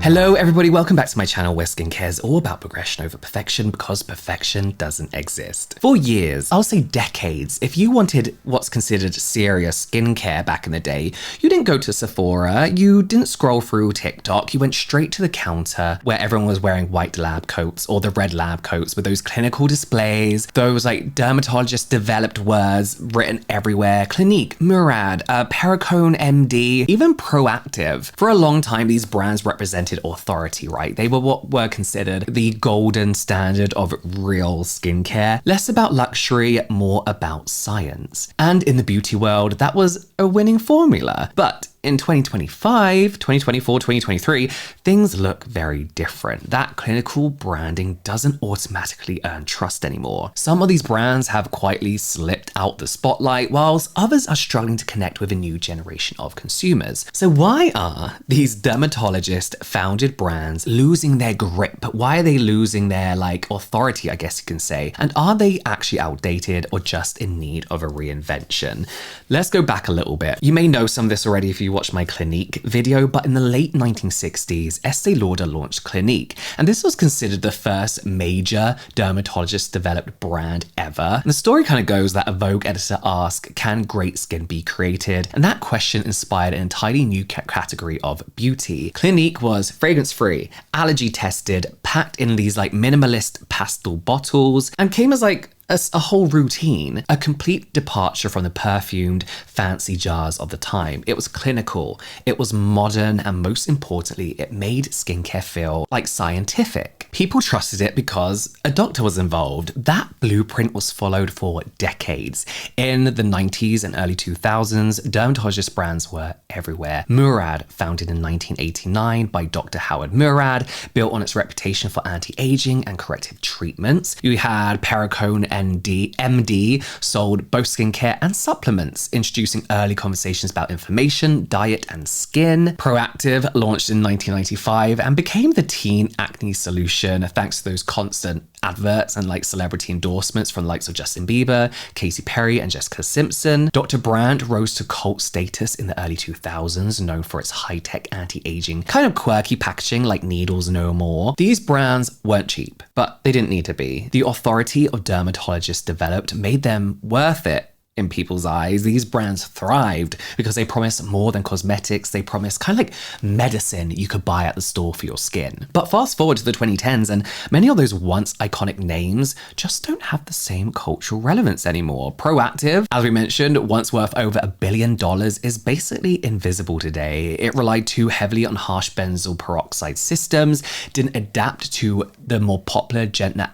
Hello everybody, welcome back to my channel where skincare is all about progression over perfection because perfection doesn't exist. For years, I'll say decades, if you wanted what's considered serious skincare back in the day, you didn't go to Sephora, you didn't scroll through TikTok, you went straight to the counter where everyone was wearing white lab coats or the red lab coats with those clinical displays, those like dermatologist-developed words written everywhere, Clinique, Murad, Perricone MD, even Proactive. For a long time, these brands represented authority, right? They were what were considered the golden standard of real skincare. Less about luxury, more about science. And in the beauty world, that was a winning formula. But in 2025, 2024, 2023, things look very different. That clinical branding doesn't automatically earn trust anymore. Some of these brands have quietly slipped out the spotlight, whilst others are struggling to connect with a new generation of consumers. So why are these dermatologist-founded brands losing their grip? Why are they losing their authority, I guess you can say? And are they actually outdated or just in need of a reinvention? Let's go back a little bit. You may know some of this already if you watched my Clinique video, but in the late 1960s, Estee Lauder launched Clinique, and this was considered the first major dermatologist-developed brand ever. And the story kind of goes that a Vogue editor asked, can great skin be created? And that question inspired an entirely new category of beauty. Clinique was fragrance-free, allergy-tested, packed in these minimalist pastel bottles, and came as a whole routine, a complete departure from the perfumed, fancy jars of the time. It was clinical, it was modern, and most importantly, it made skincare feel scientific. People trusted it because a doctor was involved. That blueprint was followed for decades. In the 90s and early 2000s, dermatologist brands were everywhere. Murad, founded in 1989 by Dr. Howard Murad, built on its reputation for anti-aging and corrective treatments. You had Perricone MD sold both skincare and supplements, introducing early conversations about inflammation, diet, and skin. Proactive launched in 1995 and became the teen acne solution thanks to those constant adverts and celebrity endorsements from the likes of Justin Bieber, Katy Perry, and Jessica Simpson. Dr. Brandt rose to cult status in the early 2000s, known for its high-tech anti-aging, kind of quirky packaging like Needles No More. These brands weren't cheap, but they didn't need to be. The authority of dermatologist-developed made them worth it. In people's eyes, these brands thrived because they promised more than cosmetics. They promised kind of medicine you could buy at the store for your skin. But fast forward to the 2010s, and many of those once iconic names just don't have the same cultural relevance anymore. Proactive, as we mentioned, once worth over $1 billion, is basically invisible today. It relied too heavily on harsh benzoyl peroxide systems, didn't adapt to the more popular, gentler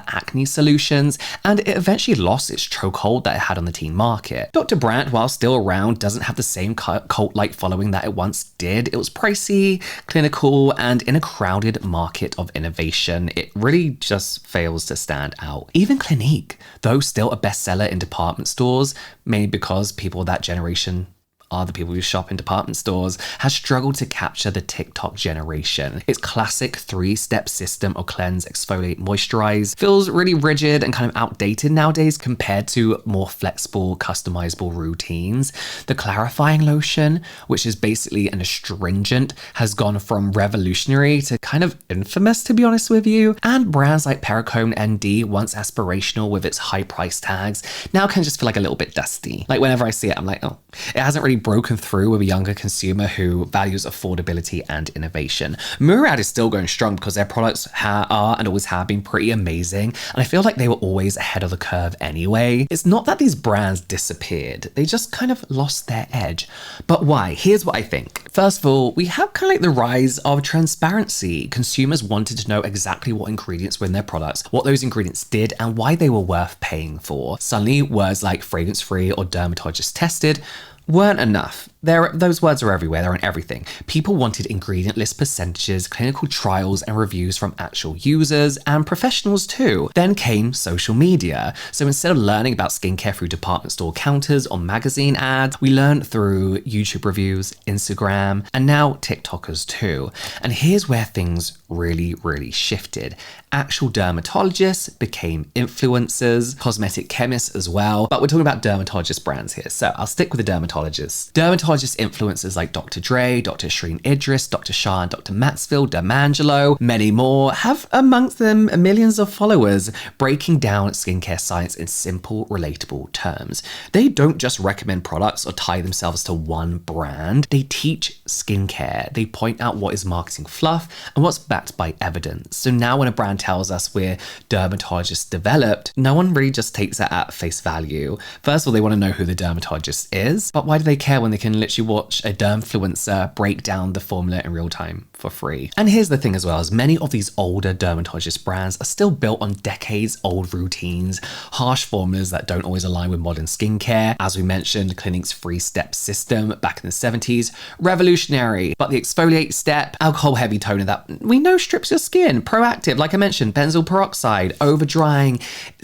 acne solutions, and it eventually lost its chokehold that it had on the teen market. Dr. Brandt, while still around, doesn't have the same cult-like following that it once did. It was pricey, clinical, and in a crowded market of innovation, it really just fails to stand out. Even Clinique, though still a bestseller in department stores, mainly because people of that generation are the people who shop in department stores, has struggled to capture the TikTok generation. Its classic 3-step system of cleanse, exfoliate, moisturize feels really rigid and kind of outdated nowadays compared to more flexible, customizable routines. The clarifying lotion, which is basically an astringent, has gone from revolutionary to kind of infamous, to be honest with you. And brands like Perricone ND, once aspirational with its high price tags, now can just feel a little bit dusty. Whenever I see it, I'm like, oh, it hasn't really broken through with a younger consumer who values affordability and innovation. Murad is still going strong because their products are and always have been pretty amazing, and I feel like they were always ahead of the curve anyway. It's not that these brands disappeared, they just kind of lost their edge. But why? Here's what I think. First of all, we have kind of the rise of transparency. Consumers wanted to know exactly what ingredients were in their products, what those ingredients did, and why they were worth paying for. Suddenly, words like fragrance-free or dermatologist-tested weren't enough. Those words are everywhere, they're on everything. People wanted ingredient list percentages, clinical trials, and reviews from actual users and professionals too. Then came social media. So instead of learning about skincare through department store counters or magazine ads, we learned through YouTube reviews, Instagram, and now TikTokers too. And here's where things really shifted. Actual dermatologists became influencers, cosmetic chemists as well, but we're talking about dermatologist brands here, so I'll stick with the dermatologists. Dermatologists dermatologist-influencers like Dr. Dre, Dr. Shreen Idriss, Dr. Shah, and Dr. Maxfield, Dermangelo, many more, have amongst them millions of followers breaking down skincare science in simple, relatable terms. They don't just recommend products or tie themselves to one brand. They teach skincare. They point out what is marketing fluff and what's backed by evidence. So now when a brand tells us we're dermatologist-developed, no one really just takes that at face value. First of all, they want to know who the dermatologist is, but why do they care when they can literally watch a dermfluencer break down the formula in real time for free? And here's the thing as well, is many of these older dermatologist brands are still built on decades-old routines, harsh formulas that don't always align with modern skincare. As we mentioned, Clinic's 3-step system back in the 70s, revolutionary, but the exfoliate step, alcohol-heavy toner that we know strips your skin, proactive, like I mentioned, benzoyl peroxide, over-drying,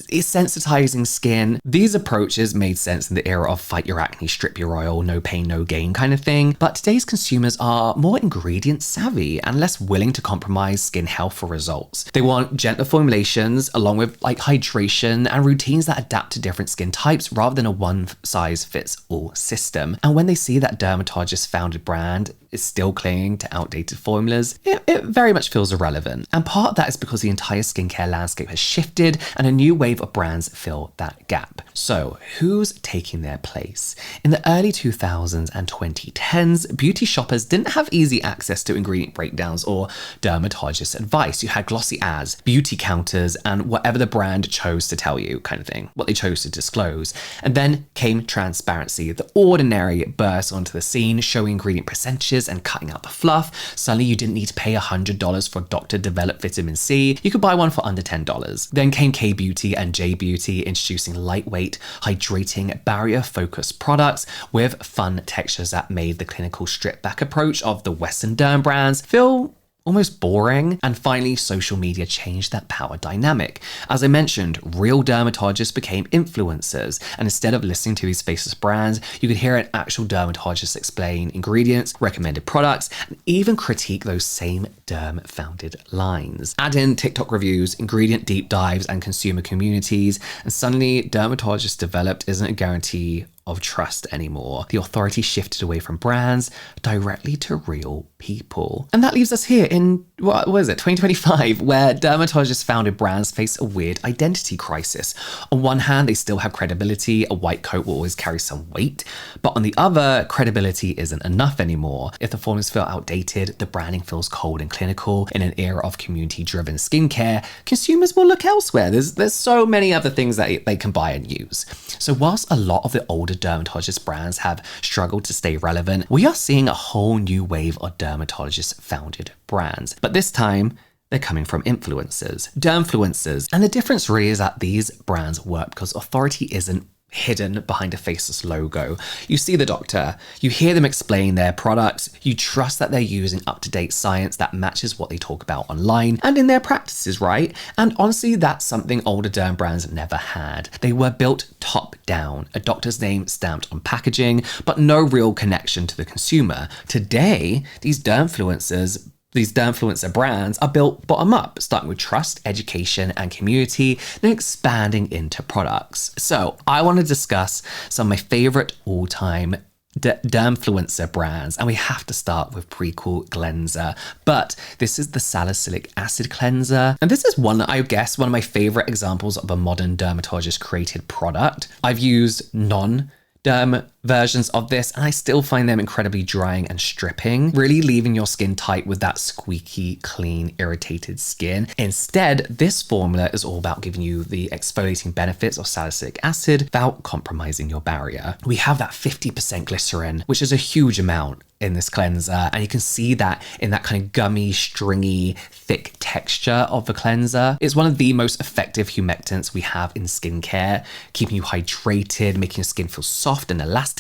is sensitizing skin. These approaches made sense in the era of fight your acne, strip your oil, no pain, no gain kind of thing, but today's consumers are more ingredient savvy and less willing to compromise skin health for results. They want gentler formulations along with like hydration and routines that adapt to different skin types rather than a one-size-fits-all system. And when they see that dermatologist-founded brand is still clinging to outdated formulas, it very much feels irrelevant. And part of that is because the entire skincare landscape has shifted and a new wave of brands fill that gap. So who's taking their place? In the early 2000s and 2010s, beauty shoppers didn't have easy access to ingredient breakdowns or dermatologist advice. You had glossy ads, beauty counters, and whatever the brand chose to tell you kind of thing, what they chose to disclose. And then came transparency. The ordinary burst onto the scene, showing ingredient percentages and cutting out the fluff. Suddenly you didn't need to pay $100 for doctor-developed vitamin C. You could buy one for under $10. Then came K-Beauty and J-Beauty, introducing lightweight, hydrating, barrier-focused products with fun textures that made the clinical strip-back approach of the Western derm brands feel almost boring. And finally, social media changed that power dynamic. As I mentioned, real dermatologists became influencers, and instead of listening to these faceless brands, you could hear an actual dermatologist explain ingredients, recommended products, and even critique those same derm-founded lines. Add in TikTok reviews, ingredient deep dives, and consumer communities, and suddenly dermatologist-developed isn't a guarantee of trust anymore. The authority shifted away from brands directly to real people. And that leaves us here in, what was it, 2025, where dermatologist-founded brands face a weird identity crisis. On one hand, they still have credibility. A white coat will always carry some weight. But on the other, credibility isn't enough anymore. If the formulas feel outdated, the branding feels cold and clinical. In an era of community-driven skincare, consumers will look elsewhere. There's so many other things that they can buy and use. So whilst a lot of the older dermatologist brands have struggled to stay relevant, we are seeing a whole new wave of dermatologist-founded brands. But this time, they're coming from influencers, dermfluencers. And the difference really is that these brands work because authority isn't hidden behind a faceless logo. You see the doctor, you hear them explain their products, you trust that they're using up-to-date science that matches what they talk about online and in their practices, right? And honestly, that's something older derm brands never had. They were built top down, a doctor's name stamped on packaging, but no real connection to the consumer. Today, these dermfluencer brands are built bottom up, starting with trust, education, and community, then expanding into products. So I want to discuss some of my favorite all-time dermfluencer brands, and we have to start with Prequel cleanser. But this is the salicylic acid cleanser, and this is one of my favorite examples of a modern dermatologist created product. I've used non-derm versions of this, and I still find them incredibly drying and stripping, really leaving your skin tight with that squeaky, clean, irritated skin. Instead, this formula is all about giving you the exfoliating benefits of salicylic acid without compromising your barrier. We have that 50% glycerin, which is a huge amount in this cleanser, and you can see that in that kind of gummy, stringy, thick texture of the cleanser. It's one of the most effective humectants we have in skincare, keeping you hydrated, making your skin feel soft and elasticated.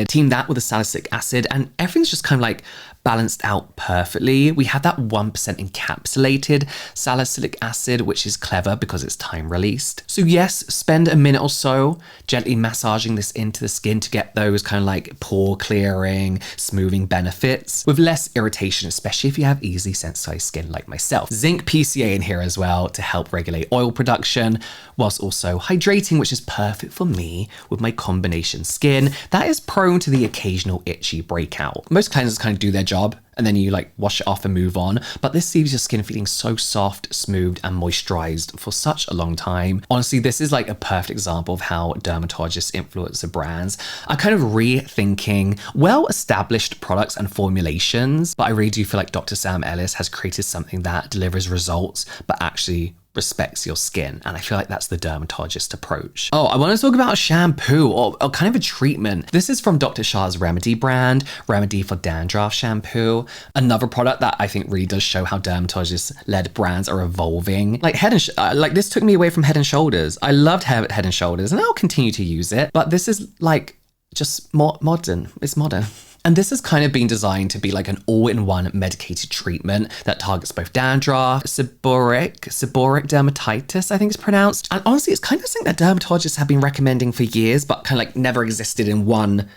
Team that with the salicylic acid, and everything's just kind of like balanced out perfectly. We have that 1% encapsulated salicylic acid, which is clever because it's time released. So yes, spend a minute or so gently massaging this into the skin to get those kind of like pore clearing, smoothing benefits with less irritation, especially if you have easily sensitized skin like myself. Zinc PCA in here as well to help regulate oil production, whilst also hydrating, which is perfect for me with my combination skin that is prone to the occasional itchy breakout. Most cleansers kind of do their job and then you like wash it off and move on. But this leaves your skin feeling so soft, smooth, and moisturized for such a long time. Honestly, this is like a perfect example of how dermatologist-influencer brands are kind of rethinking well-established products and formulations. But I really do feel like Dr. Sam Ellis has created something that delivers results, but actually respects your skin. And I feel like that's the dermatologist approach. Oh, I want to talk about a shampoo or kind of a treatment. This is from Dr. Shah's Remedy brand, Remedy for Dandruff shampoo. Another product that I think really does show how dermatologist-led brands are evolving. Like like this took me away from Head and Shoulders. I loved Head and Shoulders and I'll continue to use it, but this is like just more modern. It's modern. And this has kind of been designed to be like an all-in-one medicated treatment that targets both dandruff, seborrheic dermatitis, I think it's pronounced. And honestly, it's kind of something that dermatologists have been recommending for years, but kind of like never existed in one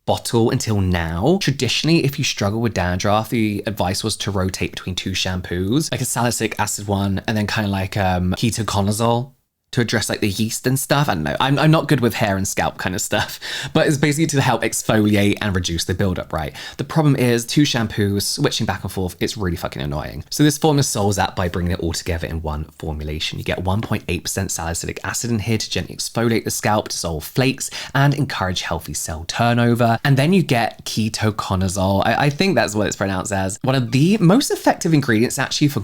bottle until now. Traditionally, if you struggle with dandruff, the advice was to rotate between 2 shampoos, like a salicylic acid one and then kind of like ketoconazole to address like the yeast and stuff. I don't know. I'm not good with hair and scalp kind of stuff, but it's basically to help exfoliate and reduce the buildup, right? The problem is 2 shampoos, switching back and forth, it's really fucking annoying. So this formula solves that by bringing it all together in one formulation. You get 1.8% salicylic acid in here to gently exfoliate the scalp, dissolve flakes, and encourage healthy cell turnover. And then you get ketoconazole. I think that's what it's pronounced as. One of the most effective ingredients actually for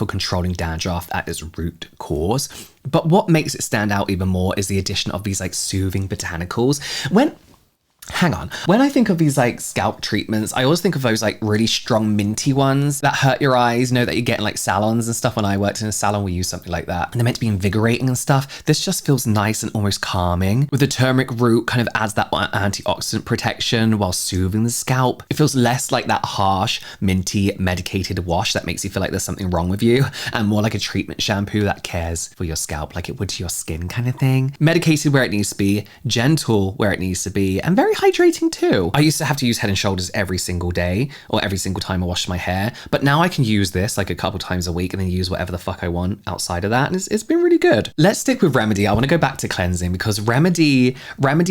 controlling dandruff at its root cause. But what makes it stand out even more is the addition of these like soothing botanicals. When I think of these like scalp treatments, I always think of those like really strong minty ones that hurt your eyes, you know, that you get in like salons and stuff. When I worked in a salon, we used something like that. And they're meant to be invigorating and stuff. This just feels nice and almost calming. With the turmeric root kind of adds that antioxidant protection while soothing the scalp. It feels less like that harsh, minty, medicated wash that makes you feel like there's something wrong with you, and more like a treatment shampoo that cares for your scalp like it would to your skin kind of thing. Medicated where it needs to be, gentle where it needs to be, and very hydrating too. I used to have to use Head and Shoulders every single day or every single time I wash my hair, but now I can use this like a couple times a week and then use whatever the fuck I want outside of that, and it's been really good. Let's stick with Remedy. I want to go back to cleansing because Remedy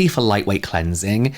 for lightweight cleansing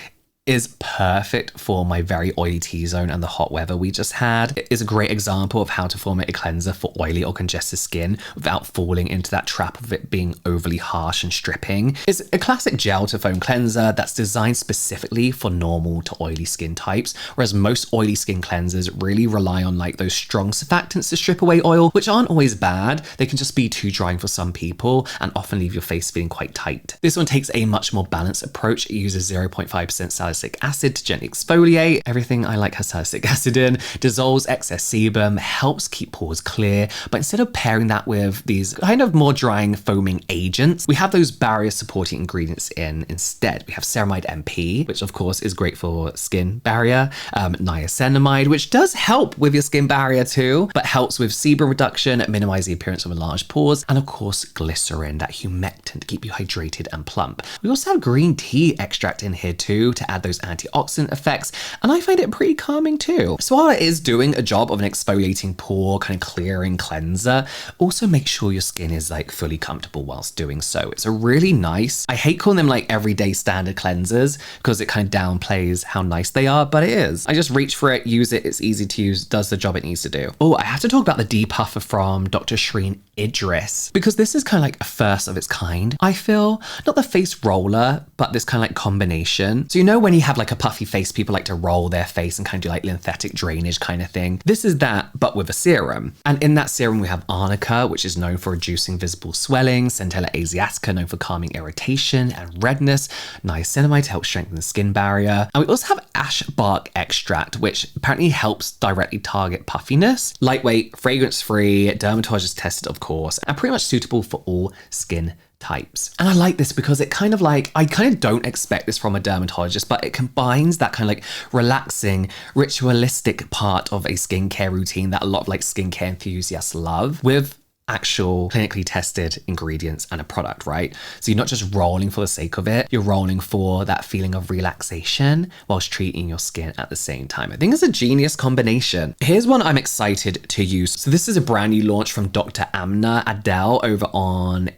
is perfect for my very oily T-zone and the hot weather we just had. It is a great example of how to formulate a cleanser for oily or congested skin without falling into that trap of it being overly harsh and stripping. It's a classic gel to foam cleanser that's designed specifically for normal to oily skin types, whereas most oily skin cleansers really rely on like those strong surfactants to strip away oil, which aren't always bad. They can just be too drying for some people and often leave your face feeling quite tight. This one takes a much more balanced approach. It uses 0.5% salicylic acid to gently exfoliate. Everything I like has salicylic acid in, dissolves excess sebum, helps keep pores clear, but instead of pairing that with these kind of more drying foaming agents, we have those barrier supporting ingredients in instead. We have ceramide MP, which of course is great for skin barrier, niacinamide, which does help with your skin barrier too, but helps with sebum reduction, minimize the appearance of enlarged pores, and of course glycerin, that humectant to keep you hydrated and plump. We also have green tea extract in here too to add those antioxidant effects, and I find it pretty calming too. So while it is doing a job of an exfoliating pore kind of clearing cleanser, also make sure your skin is like fully comfortable whilst doing so. It's a really nice, I hate calling them like everyday standard cleansers because it kind of downplays how nice they are, but it is. I just reach for it, use it, it's easy to use, does the job it needs to do. Oh, I have to talk about the depuffer from Dr. Shireen Idriss, because this is kind of like a first of its kind, I feel. Not the face roller, but this kind of like combination. So you know when you have like a puffy face, people like to roll their face and kind of do like lymphatic drainage kind of thing. This is that, but with a serum. And in that serum, we have arnica, which is known for reducing visible swelling, centella asiatica, known for calming irritation and redness, niacinamide to help strengthen the skin barrier. And we also have ash bark extract, which apparently helps directly target puffiness. Lightweight, fragrance-free, dermatologist tested, of course, and pretty much suitable for all skin types. And I like this because it kind of like, I kind of don't expect this from a dermatologist, but it combines that kind of like relaxing, ritualistic part of a skincare routine that a lot of like skincare enthusiasts love with actual clinically tested ingredients and a product, right? So you're not just rolling for the sake of it, you're rolling for that feeling of relaxation whilst treating your skin at the same time. I think it's a genius combination. Here's one I'm excited to use. So this is a brand new launch from Dr. Amna Adel over on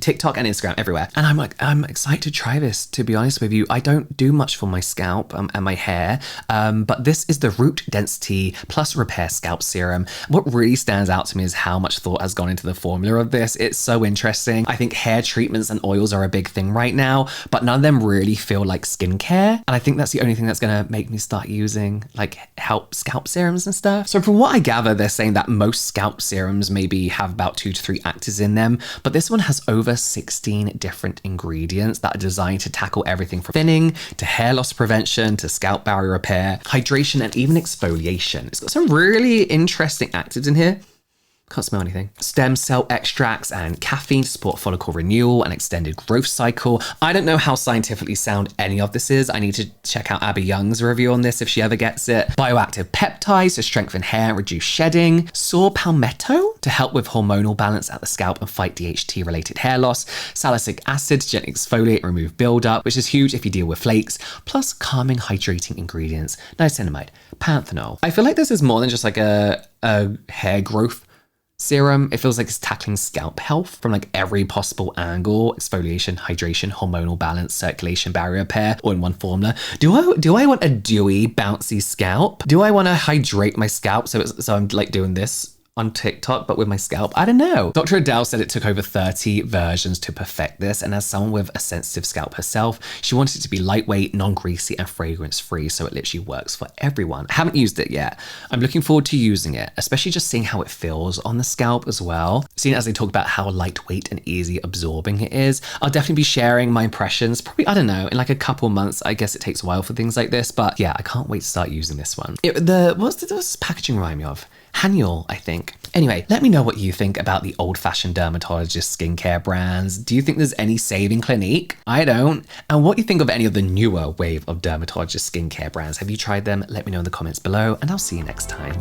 TikTok and Instagram, everywhere. And I'm excited to try this, to be honest with you. I don't do much for my scalp and my hair, but this is the Root Density Plus Repair Scalp Serum. What really stands out to me is how much thought has gone into the formula of this. It's so interesting. I think hair treatments and oils are a big thing right now, but none of them really feel like skincare. And I think that's the only thing that's gonna make me start using like scalp serums and stuff. So from what I gather, they're saying that most scalp serums maybe have about 2 to 3 actives in them, but this one has over 16 different ingredients that are designed to tackle everything from thinning to hair loss prevention to scalp barrier repair, hydration, and even exfoliation. It's got some really interesting actives in here. Can't smell anything. Stem cell extracts and caffeine to support follicle renewal and extended growth cycle. I don't know how scientifically sound any of this is. I need to check out Abby Young's review on this if she ever gets it. Bioactive peptides to strengthen hair and reduce shedding. Saw palmetto to help with hormonal balance at the scalp and fight DHT related hair loss. Salicylic acid to gently exfoliate and remove buildup, which is huge if you deal with flakes. Plus calming, hydrating ingredients. Niacinamide, panthenol. I feel like this is more than just like a hair growth serum. It feels like it's tackling scalp health from like every possible angle: exfoliation, hydration, hormonal balance, circulation, barrier repair, all in one formula. Do I want a dewy, bouncy scalp? Do I want to hydrate my scalp so I'm like doing this on TikTok, but with my scalp? I don't know. Dr. Adele said it took over 30 versions to perfect this, and as someone with a sensitive scalp herself, she wanted it to be lightweight, non-greasy, and fragrance-free, so it literally works for everyone. I haven't used it yet. I'm looking forward to using it, especially just seeing how it feels on the scalp as well. Seeing as they talk about how lightweight and easy absorbing it is. I'll definitely be sharing my impressions, probably, I don't know, in like a couple months. I guess it takes a while for things like this, but yeah, I can't wait to start using this one. What's this packaging remind me of? Haniel, I think. Anyway, let me know what you think about the old-fashioned dermatologist skincare brands. Do you think there's any saving Clinique? I don't. And what do you think of any of the newer wave of dermatologist skincare brands? Have you tried them? Let me know in the comments below, and I'll see you next time.